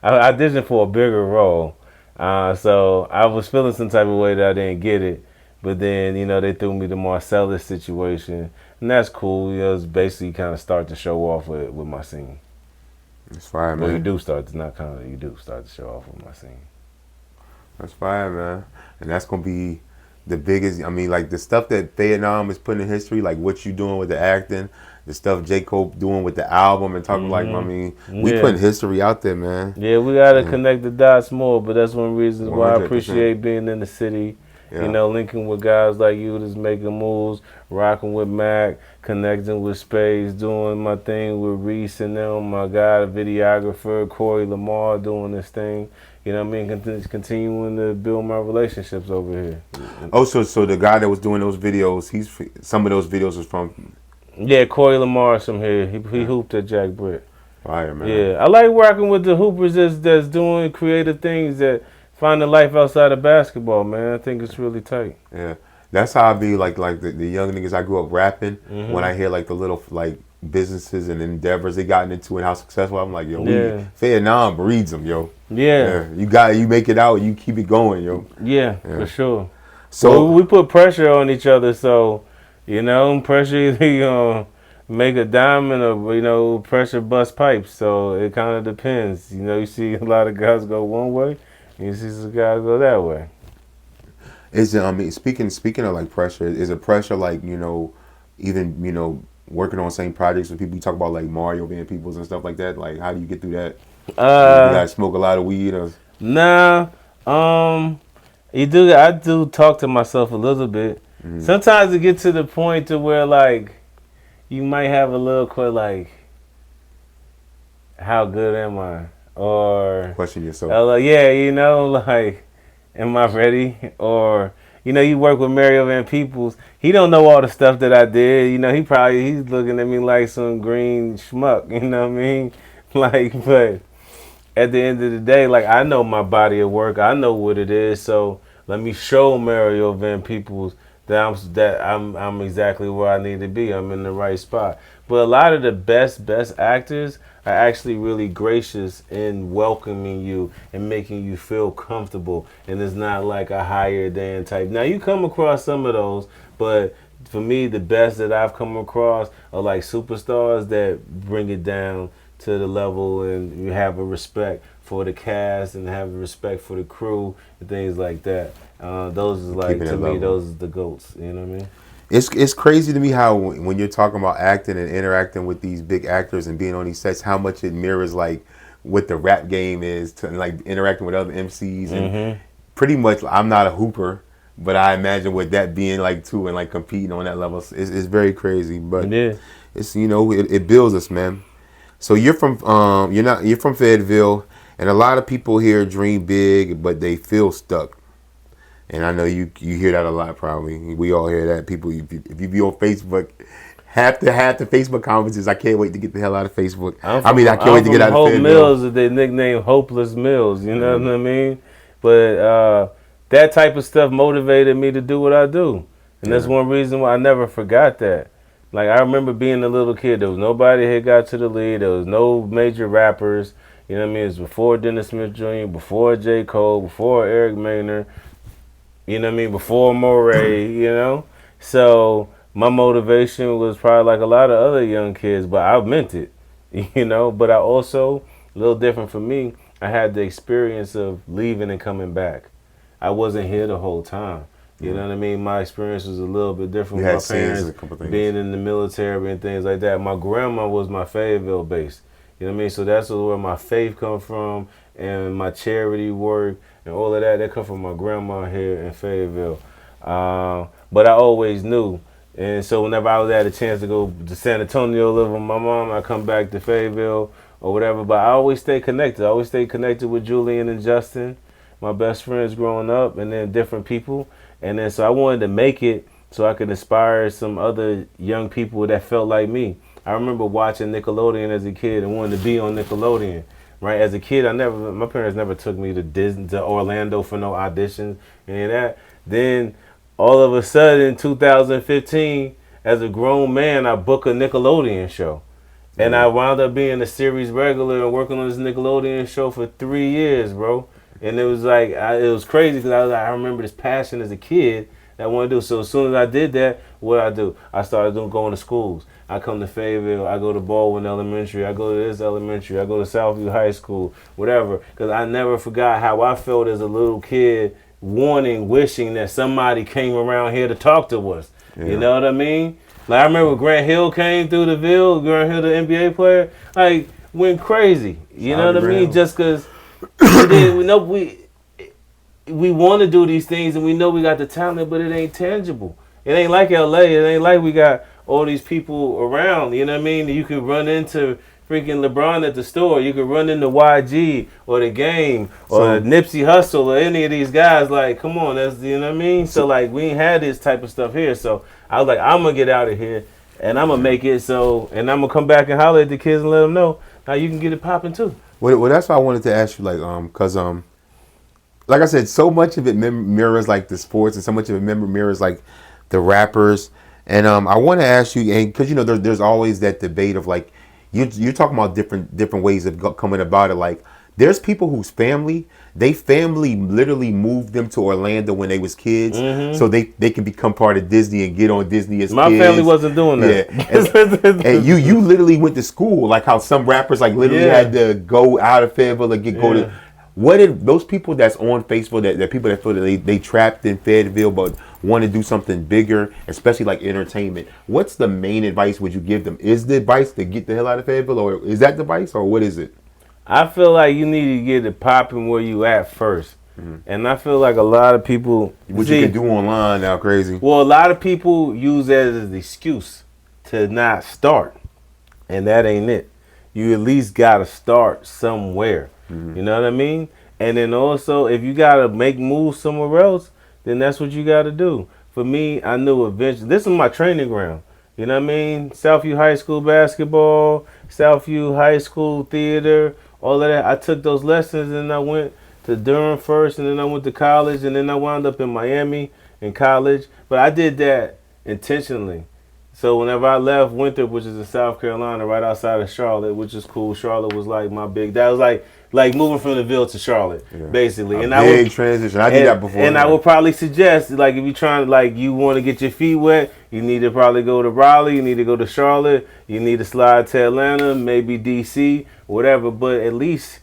D: auditioned for a bigger role. So I was feeling some type of way that I didn't get it. But then, you know, they threw me the Marcellus situation. And that's cool. You know, it's basically kind of start to show off with my scene.
C: That's fire, man.
D: Well, you do start to show off with my scene.
C: That's fire, man. And that's going to be the biggest, I mean, like the stuff that Fayettenam is putting in history, like what you doing with the acting, the stuff J. Cole doing with the album and talking like, I mean, we putting history out there, man.
D: Yeah, we got to connect the dots more, but that's one reason why I
C: 100%.
D: appreciate being in the city.
C: Yeah.
D: You know, linking with guys like you that's making moves, rocking with Mac, connecting with Space, doing my thing with Reese and them, my guy, the videographer, Corey Lamar doing this thing. You know what I mean? Continuing to build my relationships over here.
C: Oh, so the guy that was doing those videos, some of those videos was from...
D: Yeah, Corey Lamar's from here. He hooped at Jack Britt.
C: Fire, man.
D: Yeah, I like working with the hoopers that's doing creative things that find a life outside of basketball, man. I think it's really tight.
C: Yeah, that's how I be like the young niggas I grew up rapping. When I hear like the little like businesses and endeavors they gotten into and how successful, I'm like, yo, Fayettenam breeds them, yo.
D: Yeah.
C: You make it out, you keep it going, yo.
D: Yeah, for sure.
C: So
D: we put pressure on each other, so you know, pressure either you know make a diamond or you know pressure bust pipes. So it kind of depends. You know, you see a lot of guys go one way. You see some guys go that way.
C: Is it? I mean, speaking of like pressure, is it pressure like even working on same projects with people? You talk about like Mario Van Peebles and stuff like that. Like, how do you get through that? You gotta smoke a lot of weed or?
D: Nah. I do talk to myself a little bit. Sometimes it gets to the point to where like you might have a little like, how good am I? Or
C: Question yourself.
D: Yeah, you know, like, am I ready? Or, you know, you work with Mario Van Peebles. He don't know all the stuff that I did. You know, he's looking at me like some green schmuck. You know what I mean? Like, but at the end of the day, like, I know my body of work. I know what it is. So let me show Mario Van Peebles that I'm exactly where I need to be. I'm in the right spot. But a lot of the best actors are actually really gracious in welcoming you and making you feel comfortable. And it's not like a higher than type. Now you come across some of those, but for me, the best that I've come across are like superstars that bring it down to the level, and you have a respect for the cast and have a respect for the crew and things like that. Those is like, to me, those is the GOATs. You know what I mean?
C: It's crazy to me how when you're talking about acting and interacting with these big actors and being on these sets, how much it mirrors like what the rap game is to like interacting with other MCs and pretty much. I'm not a hooper, but I imagine what that being like too, and like competing on that level is very crazy. But
D: Yeah.
C: it's it builds us, man. So you're from you're from Fayetteville, and a lot of people here dream big, but they feel stuck. And I know you hear that a lot, probably. We all hear that. People, if you be on Facebook, half the Facebook comments is, "I can't wait to get the hell out of Facebook." I can't wait to get out of Fayetteville.
D: Mills that they nickname Hopeless Mills. You know what I mean? But that type of stuff motivated me to do what I do, and that's one reason why I never forgot that. Like, I remember being a little kid. There was nobody had got to the league. There was no major rappers. You know what I mean? It was before Dennis Smith Jr., before J. Cole, before Eric Maynard. You know what I mean? Before Moray, you know? So my motivation was probably like a lot of other young kids, but I meant it, you know? But I also, a little different for me, I had the experience of leaving and coming back. I wasn't here the whole time. You know what I mean? My experience was a little bit different with my parents being in the military and things like that. My grandma was my Fayetteville base. You know what I mean? So that's where my faith comes from, and my charity work and all of that. That come from my grandma here in Fayetteville. But I always knew. And so whenever I was at a chance to go to San Antonio, live with my mom, I come back to Fayetteville or whatever. But I always stay connected. I always stay connected with Julian and Justin, my best friends growing up, and then different people. And then so I wanted to make it so I could inspire some other young people that felt like me. I remember watching Nickelodeon as a kid and wanted to be on Nickelodeon. Right, as a kid, my parents never took me to Disney, to Orlando for no auditions, any of that. Then, all of a sudden, in 2015, as a grown man, I booked a Nickelodeon show. And I wound up being a series regular and working on this Nickelodeon show for 3 years, bro. And it was like, it was crazy because I remember this passion as a kid that I wanted to do. So as soon as I did that, what I do? I started going to schools. I come to Fayetteville, I go to Baldwin Elementary, I go to this elementary, I go to Southview High School, whatever. Because I never forgot how I felt as a little kid, wishing that somebody came around here to talk to us. Yeah. You know what I mean? Like, I remember Grant Hill came through the Ville, Grant Hill, the NBA player, like, went crazy. You know what I mean? Just because we know we want to do these things and we know we got the talent, but it ain't tangible. It ain't like LA. It ain't like we got all these people around, you know what I mean? You can run into freaking LeBron at the store. You can run into YG or The Game or Nipsey Hussle or any of these guys. Like, come on, that's, you know what I mean? So, like, we ain't had this type of stuff here. So, I was like, I'm going to get out of here and I'm going to make it so, and I'm going to come back and holler at the kids and let them know, now you can get it popping too.
C: Well, that's why I wanted to ask you, like, because, like I said, so much of it mirrors, like, the sports, and so much of it mirrors, like, the rappers. And I want to ask you, and because, you know, there's always that debate of, like, you're talking about different ways of coming about it. Like, there's people whose family literally moved them to Orlando when they was kids, so they can become part of Disney and get on Disney as
D: My
C: kids.
D: My family wasn't doing that.
C: Yeah. And you literally went to school, like how some rappers like literally had to go out of Fayetteville and go to. What did those people that's on Facebook, that people that feel that they trapped in Fayetteville but want to do something bigger, especially like entertainment, what's the main advice would you give them? Is the advice to get the hell out of Fayetteville, or is that the advice, or what is it?
D: I feel like you need to get it popping where you at first. And I feel like a lot of people...
C: What you can do online now, crazy.
D: Well, a lot of people use that as an excuse to not start. And that ain't it. You at least got to start somewhere. You know what I mean? And then also, if you got to make moves somewhere else, then that's what you got to do. For me, I knew eventually... This is my training ground. You know what I mean? Southview High School basketball, Southview High School theater, all of that. I took those lessons and I went to Durham first, and then I went to college, and then I wound up in Miami in college. But I did that intentionally. So whenever I left Winthrop, which is in South Carolina, right outside of Charlotte, which is cool. Charlotte was like my big. That was like moving from the Ville to Charlotte, basically.
C: And big transition. I did that before.
D: And I would probably suggest, like, if you're trying to, like, you want to get your feet wet, you need to probably go to Raleigh. You need to go to Charlotte. You need to slide to Atlanta, maybe DC, whatever. But at least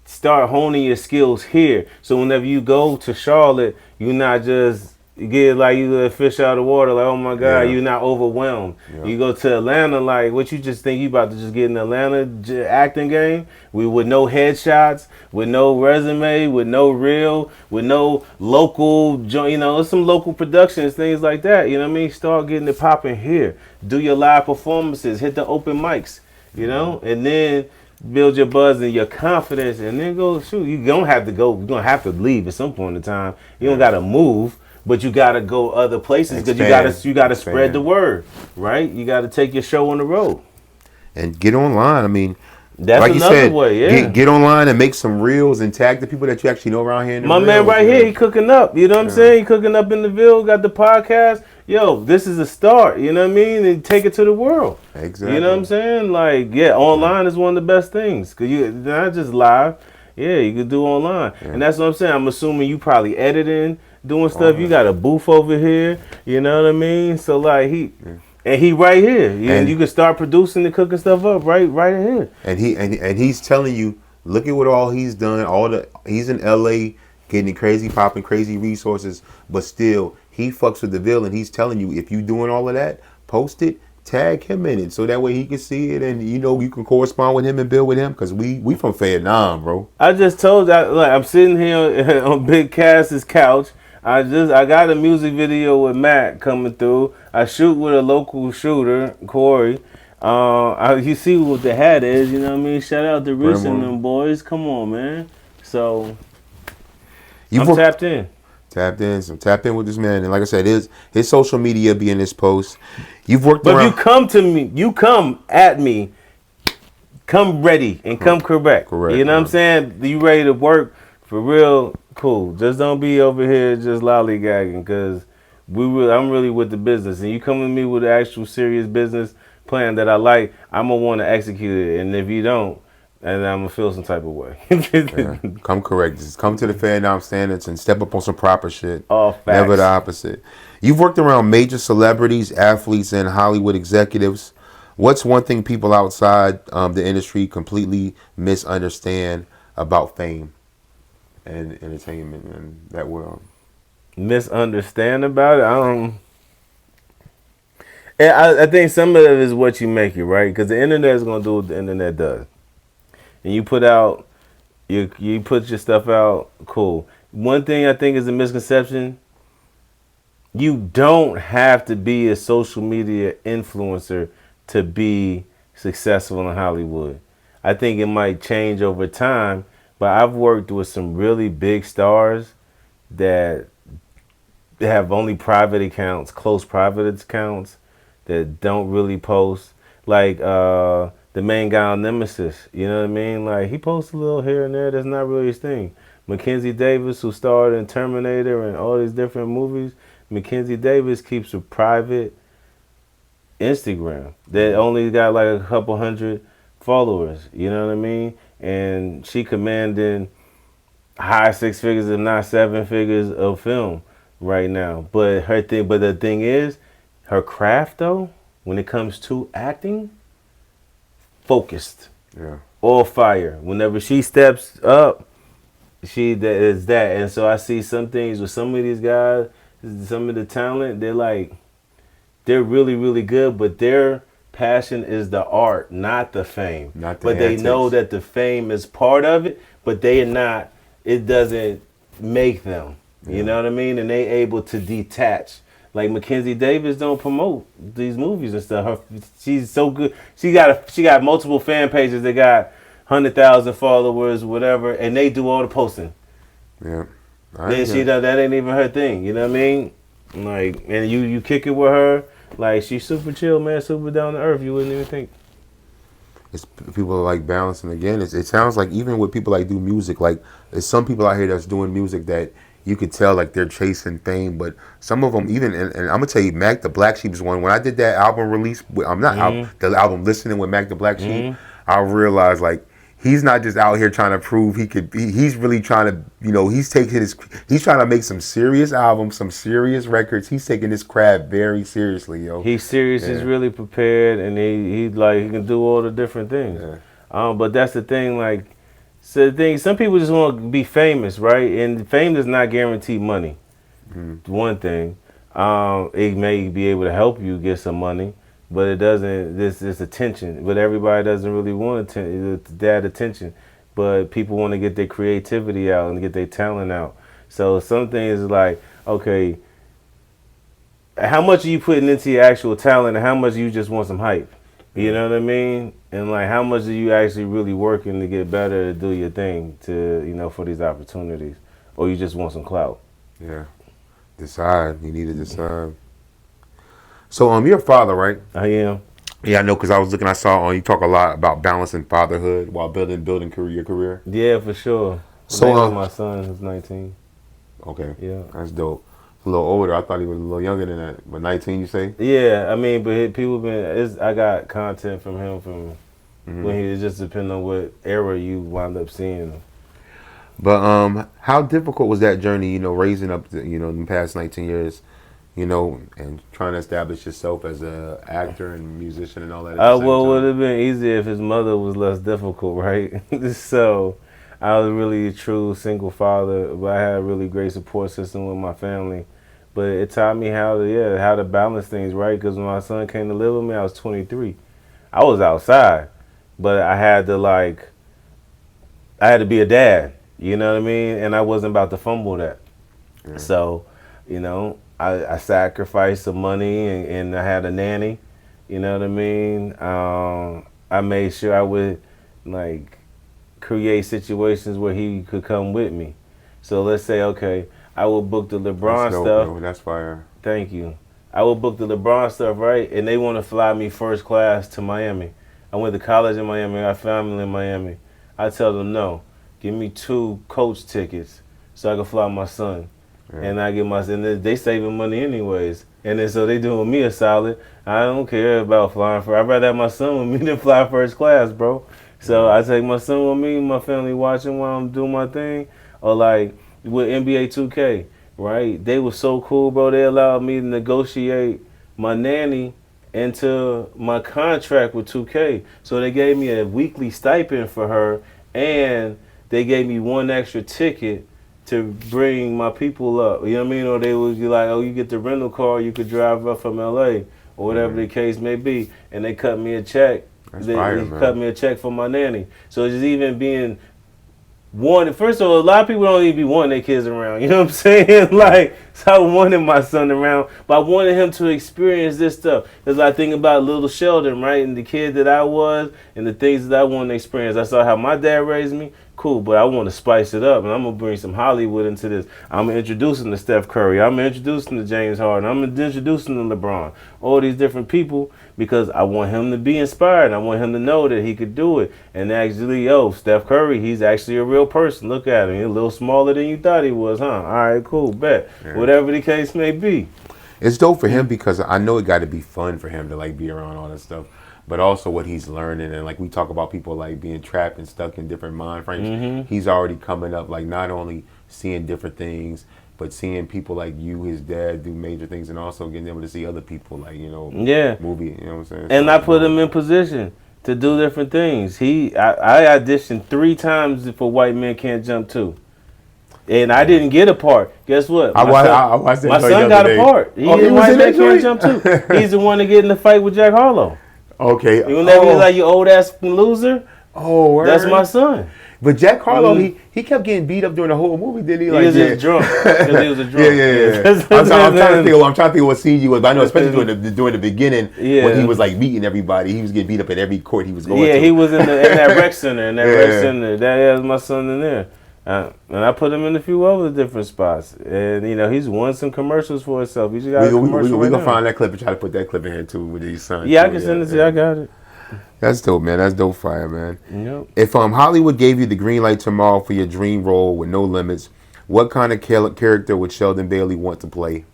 D: start honing your skills here. So whenever you go to Charlotte, you're not just get like you a fish out of water, like, oh my God, you're not overwhelmed. You go to Atlanta, like, what you just think you about to just get in Atlanta acting game with no headshots, with no resume, with no reel, with no local, you know, some local productions, things like that. You know what I mean? Start getting it popping here. Do your live performances, hit the open mics, you know, and then build your buzz and your confidence, and then go shoot. You don't have to go. You're gonna have to leave at some point in time. You don't gotta move. But you gotta go other places because you gotta spread the word, right? You gotta take your show on the road
C: and get online. I mean,
D: that's
C: like
D: another
C: you said,
D: way. Yeah,
C: get online and make some reels and tag the people that you actually know around here.
D: My man right here, he cooking up. You know what I'm saying? He cooking up in the Ville. Got the podcast. Yo, this is a start. You know what I mean? And take it to the world.
C: Exactly.
D: You know what I'm saying? Like, online is one of the best things because you not just live. Yeah, you can do online, and that's what I'm saying. I'm assuming you probably editing. Doing stuff, you got a booth over here, you know what I mean? So like he right here, and you can start producing and cooking stuff up right here.
C: And he's telling you, look at what all he's done. He's in LA getting crazy, popping crazy resources, but still he fucks with the Ville, and he's telling you if you doing all of that, post it, tag him in it, so that way he can see it, and you know you can correspond with him and build with him, because we from Fayettenam, bro.
D: I just told you, like, I'm sitting here on Big Cass's couch. I got a music video with Matt coming through. I shoot with a local shooter, Corey. You see what the hat is, you know what I mean? Shout out to Rich and them boys. Come on, man. So I'm tapped in.
C: So tap in with this man. And like I said, his social media be in this post. You've worked
D: But
C: around.
D: you come to me, you come at me, come ready and come correct. You know what I'm saying? You ready to work for real? Cool. Just don't be over here just lollygagging, because I'm really with the business, and you come with me with an actual serious business plan that I like, I'm gonna want to execute it, and if you don't, and I'm gonna feel some type of way.
C: Come correct. Just come to the Fayettenam standards and step up on some proper shit.
D: All facts.
C: Never the opposite. You've worked around major celebrities, athletes, and Hollywood executives. What's one thing people outside the industry completely misunderstand about fame and entertainment and that world?
D: Misunderstand about it? I think some of it is what you make it, right? Because the internet is gonna do what the internet does, and you put out, you put your stuff out. Cool. One thing I think is a misconception: you don't have to be a social media influencer to be successful in Hollywood. I think it might change over time. But I've worked with some really big stars that have only private accounts, close private accounts, that don't really post. Like the main guy on Nemesis, you know what I mean? Like, he posts a little here and there. That's not really his thing. Mackenzie Davis, who starred in Terminator and all these different movies, Mackenzie Davis keeps a private Instagram that only got like a couple hundred followers, you know what I mean? And she commanding high six figures, if not seven figures, of film right now. But the thing is, her craft though, when it comes to acting, focused.
C: Yeah.
D: All fire. Whenever she steps up, is that. And so I see some things with some of these guys, some of the talent, they're really, really good, but their passion is the art, not the fame.
C: Not the
D: but
C: antics.
D: They know that the fame is part of it, but they are not. It doesn't make them. You know what I mean? And they able to detach. Like Mackenzie Davis don't promote these movies and stuff. She's so good. She got multiple fan pages that got 100,000 followers, whatever, and they do all the posting.
C: Yeah.
D: Then that ain't even her thing. You know what I mean? Like, and you kick it with her. Like, she's super chill, man, super down to earth. You wouldn't even think.
C: It's people are like balancing again. It sounds like even with people like do music, like there's some people out here that's doing music that you could tell like they're chasing fame, but some of them even and I'm gonna tell you, Mac the Black Sheep is one. When I did that album release, I'm not the album listening with Mac the Black Sheep, I realized like he's not just out here trying to prove he could be. He's really trying to, he's trying to make some serious albums, some serious records. He's taking this craft very seriously, yo.
D: He's serious. He's really prepared, and he can do all the different things.
C: Yeah.
D: But that's the thing, like, so the thing. Some people just want to be famous, right? And fame does not guarantee money. One thing, it may be able to help you get some money. But it doesn't. This attention. But everybody doesn't really want that attention. But people want to get their creativity out and get their talent out. So some things is like, okay, how much are you putting into your actual talent, and how much you just want some hype? You know what I mean? And like, how much are you actually really working to get better, to do your thing, to for these opportunities, or you just want some clout?
C: Yeah. Decide. You need to decide. So you're a father, right?
D: I am.
C: Yeah, I know, because I saw you talk a lot about balancing fatherhood while building your career.
D: Yeah, for sure.
C: So
D: my son is 19.
C: Okay.
D: Yeah.
C: That's dope. A little older. I thought he was a little younger than that. But 19, you say?
D: Yeah, I mean, but people I got content from him from when it just depends on what era you wind up seeing him.
C: But how difficult was that journey, raising up, in the past 19 years? And trying to establish yourself as an actor and musician and all that.
D: Well, it would have been easier if his mother was less difficult, right? So I was really a true single father, but I had a really great support system with my family. But it taught me how to balance things, right? Because when my son came to live with me, I was 23. I was outside, but I had to be a dad. You know what I mean? And I wasn't about to fumble that. Yeah. So, I sacrificed some money and I had a nanny, you know what I mean? I made sure I would create situations where he could come with me. So let's say, okay, I would book the LeBron stuff.
C: Bro. That's fire.
D: Thank you. I would book the LeBron stuff, right? And they want to fly me first class to Miami. I went to college in Miami. I got family in Miami. I tell them, no, give me 2 coach tickets so I can fly my son. Yeah. And I get and they saving money anyways. And then so they doing me a solid. I don't care about flying I'd rather have my son with me than fly first class, bro. So I take my son with me, my family watching while I'm doing my thing. Or like with NBA 2K, right? They were so cool, bro. They allowed me to negotiate my nanny into my contract with 2K. So they gave me a weekly stipend for her, and they gave me 1 extra ticket to bring my people up. You know what I mean? Or they would be like, oh, you get the rental car, you could drive up from LA, or whatever the case may be. And they cut me a check. They cut me a check for my nanny. So just even being wanted. First of all, a lot of people don't even be wanting their kids around. You know what I'm saying? So I wanted my son around, but I wanted him to experience this stuff. Because I think about little Sheldon, right? And the kid that I was and the things that I wanted to experience. I saw how my dad raised me. Cool, but I want to spice it up, and I'm going to bring some Hollywood into this. I'm introducing to Steph Curry. I'm introducing to James Harden. I'm introducing to LeBron. All these different people, because I want him to be inspired. I want him to know that he could do it. And actually, Steph Curry, he's actually a real person. Look at him. He's a little smaller than you thought he was, huh? All right, cool, bet. Yeah. Whatever the case may be.
C: It's dope for him because I know it got to be fun for him to be around all that stuff. But also what he's learning, and we talk about people being trapped and stuck in different mind frames. He's already coming up not only seeing different things, but seeing people like you, his dad, do major things, and also getting able to see other people movie. You know what I'm saying?
D: And I put him in position to do different things. I auditioned 3 times for White Men Can't Jump Too. And I didn't get a part. Guess what? My son got a part. He in White Men Can't Jump Too. He's the one to get in the fight with Jack Harlow.
C: Okay.
D: Whenever he's like, you old ass loser.
C: Oh, word.
D: That's my son.
C: But Jack Harlow, he kept getting beat up during the whole movie, didn't he?
D: He was just drunk. Because he was a drunk.
C: Yeah. I'm trying to think what scene you was. But I know, especially during the beginning, when he was beating everybody, he was getting beat up at every court he was going to.
D: Yeah, he was in that rec center. That was my son in there. And I put him in a few other different spots, and you know he's won some commercials for himself. He's got a commercial.
C: We
D: right
C: gonna
D: now.
C: find that clip and try to put that clip in here too with his son.
D: Yeah,
C: too.
D: I can send it to you. I got it.
C: That's dope, man. That's dope fire, man.
D: Yep.
C: If Hollywood gave you the green light tomorrow for your dream role with no limits, what kind of character would Sheldon Bailey want to play?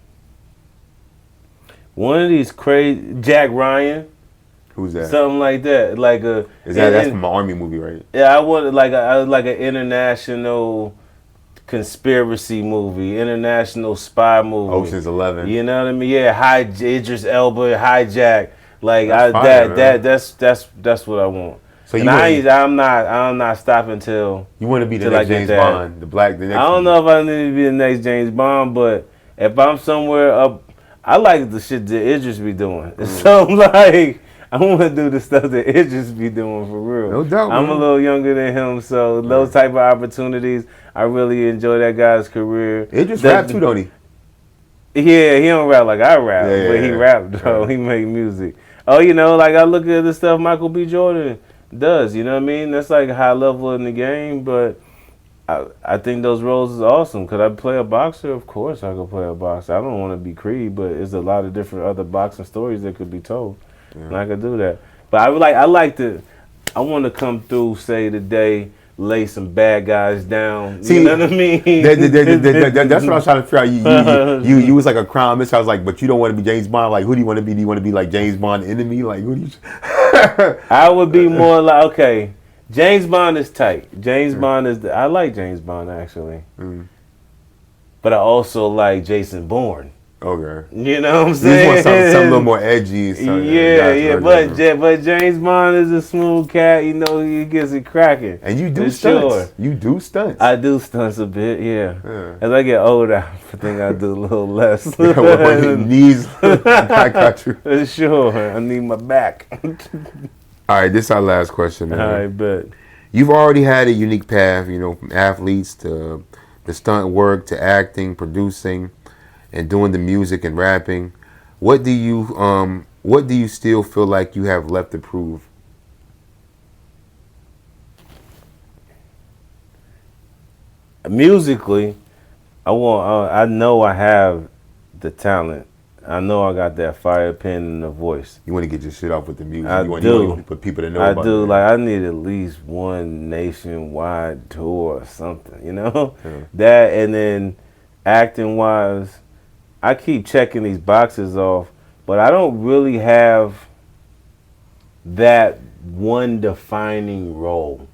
D: One of these crazy Jack Ryan,
C: Who's that?
D: something like that, like a.
C: That's from an army movie, right?
D: Yeah, I wanted like an international conspiracy movie, international spy movie.
C: Ocean's 11.
D: You know what I mean? Yeah, Idris Elba, hijack. Like
C: That's fire, man.
D: that's what I want.
C: So
D: and I'm not stopping till
C: you want to be the
D: till I
C: next
D: get
C: James
D: that.
C: Bond, the next.
D: I don't know if I need to be the next James Bond, but if I'm somewhere up, I like the shit that Idris be doing. So I'm like, I want to do the stuff that Idris be doing for real.
C: No doubt,
D: I'm
C: man.
D: a little younger than him, so those type of opportunities, I really enjoy that guy's career.
C: Idris rap too, don't he?
D: Yeah, he don't rap like I rap,
C: Yeah,
D: but he
C: yeah.
D: rap though. He make music. Oh, you know, like I look at the stuff Michael B. Jordan does. You know what I mean? That's like high level in the game, but I think those roles is awesome. Could I play a boxer? Of course I could play a boxer. I don't want to be Creed, but there's a lot of different other boxing stories that could be told, and I could do that. But I want to come through, say today, lay some bad guys down.
C: See,
D: you know what I mean?
C: That's what I was trying to figure out. You was like a crown mister. I was like, but you don't want to be James Bond. Like, who do you want to be? Do you want to be like James Bond enemy? Like, who do you?
D: I would be more like, okay, James Bond is tight. James Bond is. I like James Bond actually, but I also like Jason Bourne.
C: Okay.
D: You know what I'm
C: You
D: saying?
C: just want something a little more edgy.
D: But James Bond is a smooth cat. You know, he gets it cracking.
C: And you do
D: For
C: stunts.
D: sure.
C: You do stunts.
D: I do stunts a bit, yeah.
C: Yeah.
D: As I get older, I think I do a little less.
C: When your knees, I got you.
D: For sure, I need my back.
C: All right, this is our last question, man.
D: All right, bet.
C: You've already had a unique path, you know, from athletes to the stunt work to acting, producing, and doing the music and rapping. What do you still feel like you have left to prove?
D: Musically, I know I have the talent. I know I got that fire pen and the voice.
C: You want to get your shit off with the music.
D: I
C: You want for people to know
D: I
C: about
D: do.
C: it.
D: Like I need at least one nationwide tour or something. You know,
C: Yeah.
D: that and then acting wise, I keep checking these boxes off, but I don't really have that one defining role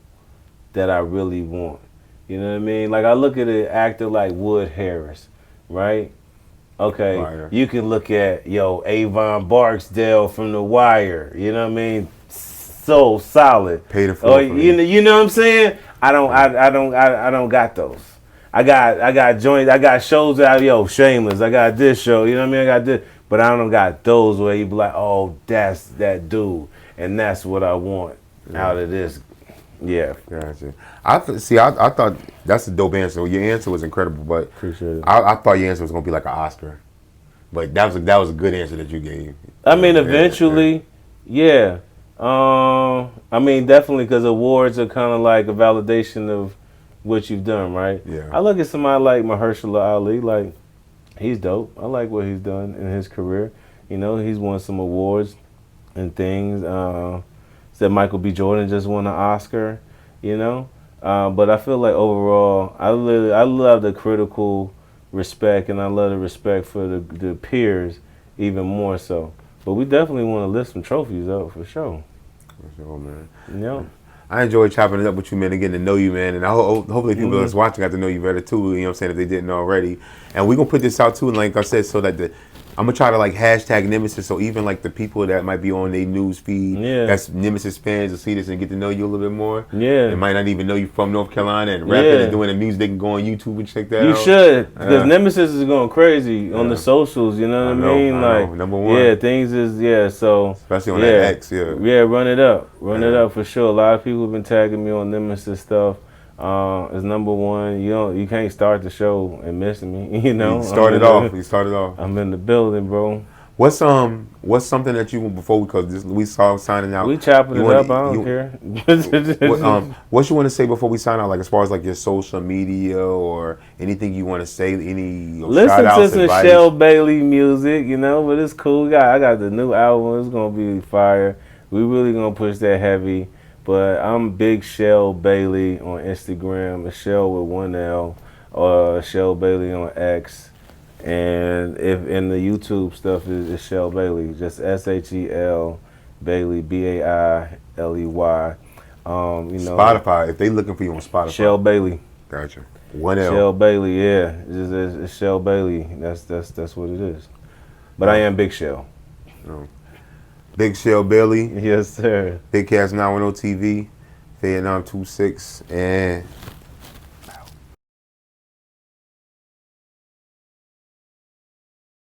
D: that I really want. You know what I mean? Like I look at an actor like Wood Harris, right? Okay,
C: Fire.
D: you can look at Avon Barksdale from The Wire. You know what I mean? So solid.
C: Paid in full
D: Oh,
C: for me.
D: you know what I'm saying? I don't got those. I got joints. I got shows out. Shameless. I got this show. You know what I mean? I got this, but I don't got those where you be like, oh, that's that dude, and that's what I want out of this. Yeah.
C: Gotcha. I thought that's a dope answer. Your answer was incredible, but
D: Appreciate it.
C: I thought your answer was gonna be like an Oscar, but that was a good answer that you gave.
D: I mean, eventually, yeah. I mean, definitely, because awards are kind of like a validation of what you've done, right?
C: Yeah.
D: I look at somebody like Mahershala Ali, like he's dope. I like what he's done in his career. You know, he's won some awards and things. Said Michael B. Jordan just won an Oscar. You know, but I feel like overall, I love the critical respect, and I love the respect for the peers even more so. But we definitely want to lift some trophies up for sure.
C: For sure, man.
D: Yeah.
C: I enjoyed chopping it up with you, man, and getting to know you, man. And I hopefully people that's watching got to know you better too. You know what I'm saying? If they didn't already. And we're gonna put this out too, and like I said, so that I'm gonna try to like hashtag Nemesis, so even like the people that might be on their news feed, that's Nemesis fans, will see this and get to know you a little bit more.
D: Yeah.
C: They might not even know you from North Carolina and rapping and doing the music. They can go on YouTube and check that out.
D: You should, because Nemesis is going crazy on the socials. You know what I mean?
C: Like number one.
D: Yeah, things is so.
C: Especially on that X,
D: Yeah, run it up for sure. A lot of people have been tagging me on Nemesis stuff. It's number one. You can't start the show and miss me. You know.
C: You started off.
D: I'm in the building, bro.
C: What's something that you before because we saw signing out.
D: We chopping
C: you
D: it
C: wanna-
D: up. I don't
C: you-
D: care.
C: what you want to say before we sign out? Like as far as like your social media or anything you want to say, any
D: Listen
C: shout outs,
D: to some
C: advice?
D: Shel Bailey music, you know, but it's cool. I got the new album. It's gonna be fire. We really gonna push that heavy. But I'm Big Shel Bailey on Instagram. It's Shel with one L. Shel Bailey on X. And if in the YouTube stuff is Shel Bailey, just SHEL Bailey BAILEY. You know,
C: Spotify. If they looking for you on Spotify,
D: Shel Bailey.
C: Gotcha. One L.
D: Shel Bailey, yeah, it's Shel Bailey. That's what it is. But I am Big Shel.
C: Big Shel Bailey.
D: Yes, sir.
C: BigCas910 TV. Fayettenam 26 and